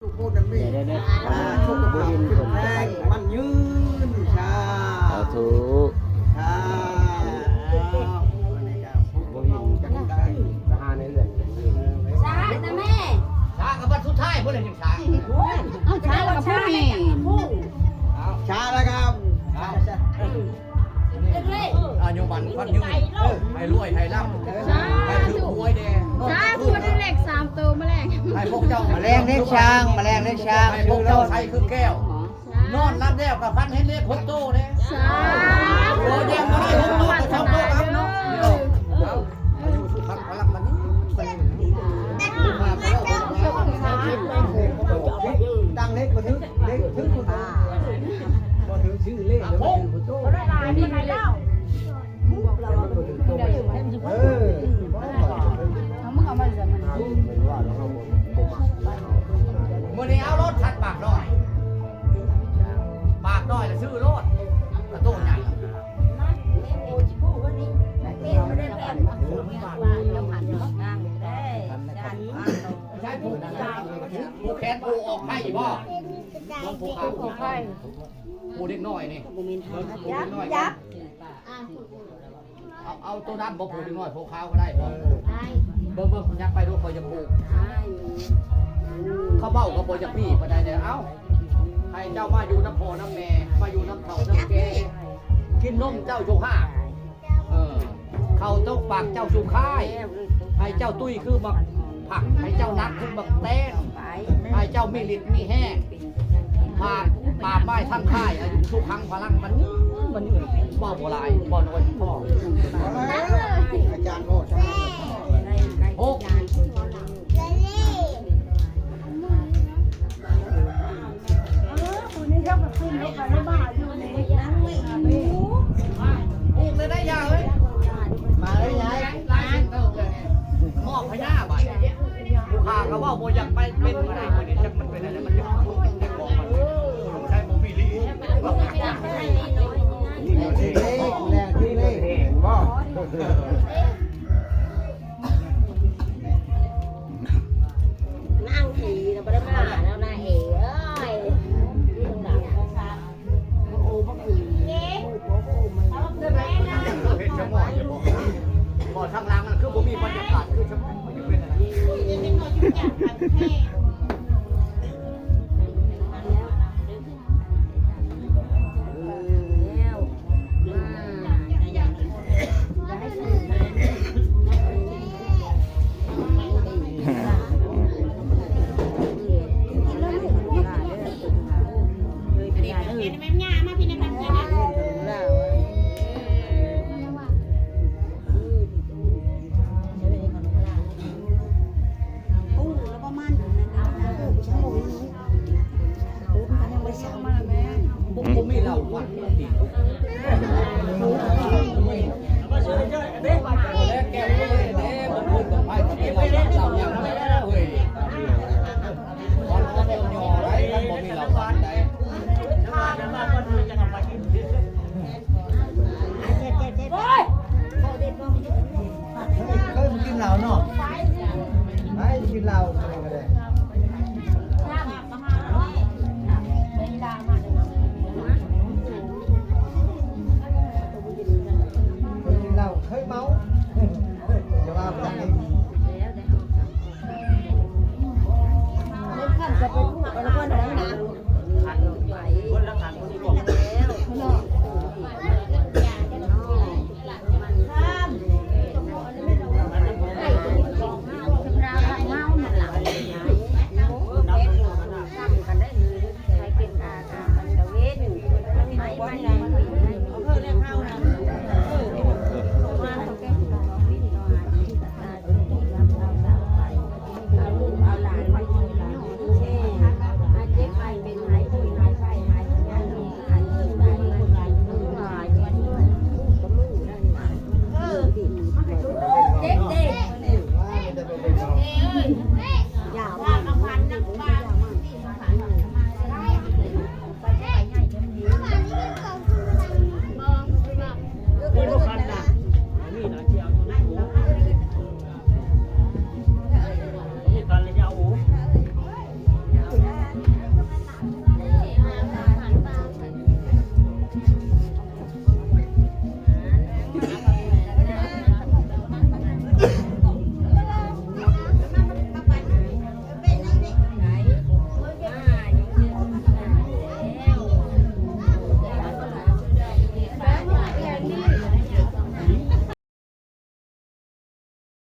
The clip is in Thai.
พูดนั่นมีชุกกระปุกขึ้นแพงมันยืนชาถูกชาบ่ยินจังได้ทหารในเรือนช้านะแม่ช้ากับวันสุดท้ายพวกเรายังช้าเอาช้าแล้วก็พูดนี่ชาแล้วครับอายุมันฟันยืนให้รวยให้ร่ำให้ถือหวยแดงช้าพูดได้เลข3ตัวแมลงให้พวกเจ้าแมลงเล็กช้างแมลงเล็กช้างให้พวกเจ้าใส่คือแก้วนอนรับแล้วกับฟันให้เลข6โตเนี่ยโอ้ยังไม่ได้6โตก็2โตครับเนาะอายุสุขังพลังมันดังเล็กกว่าถึงเล็กถึงกูบ่ถึงชื่อเลขเลยมันถึงโตมื่อนี้เอารถทัดปากน้อยแล้วซื้อรถกระโต้ใหญ่ใช่ผู้แขนผู้ออกไข่บ่ลงผู้ขาผู้ไข่ผู้เด็กน้อยนี่ยับเอาตัวดำบ่ผู้เด็กน้อยผู้ขาวก็ได้บ่เบิ่งยักไปดูคอยจะผูกเขาเบ้าก็บ่จะพี่ปานใดเนี่ยเอ้าให้เจ้ามาอยู่น้ำพ่อน้ำแม่มาอยู่น้ำเฒ่าน้ำแก่กินนมเจ้าโชห้าเข้าตกปากเจ้าสุค่ายให้เจ้าตุ้ยคือบักผักให้เจ้านักคือบักแต้นให้เจ้ามีฤทธิ์มีแห้งป่าไม้ทั้งค่ายอายุทุกครั้งพลังมันบ่โบราณบ่น้อยพ่ออาจารย์โอดโอ้ปลูกเลยได้ยาวเลยมาได้ไงมอบพญาบัตรผู้ค้าก็ว่าโมอยากไปเป็นอะไรคนนี้จักมันเป็นอะไรมันจะพูดจะบอกมันใช้โมบิลีที่เลขแรงที่เลขเห็นบ่นั่งทีเราไม่ได้มาแล้วนะเอ๋เอ้ยที่ตรงไหนโอ้พ่อคือเอ๊ะเอาเดินไปนะเห็นชะมอยบ่ทางล่างนั่นคือบ่มีบรรยากาศคือชะมอยมันจะเป็นอะไรเป็นหน่วยชุดจักรพันเทพผมมีเหล้าหวานดีแล้วแก้วเลยเด้บางคนบางไพ่ก็มีเหล้าหวานเหล้าอย่างนั้นเฮ้ยวันก็เดียวยอไรมันบ่มีเหล้าหวานได้เคยมากินเหล้าเนาะไปกินเหล้าก็ได้เคยเมาจะว่าแบบนี้เล่นขันจะไปพูดอะไรพวกนั้นนะขันไปคนละขันคนที่บอก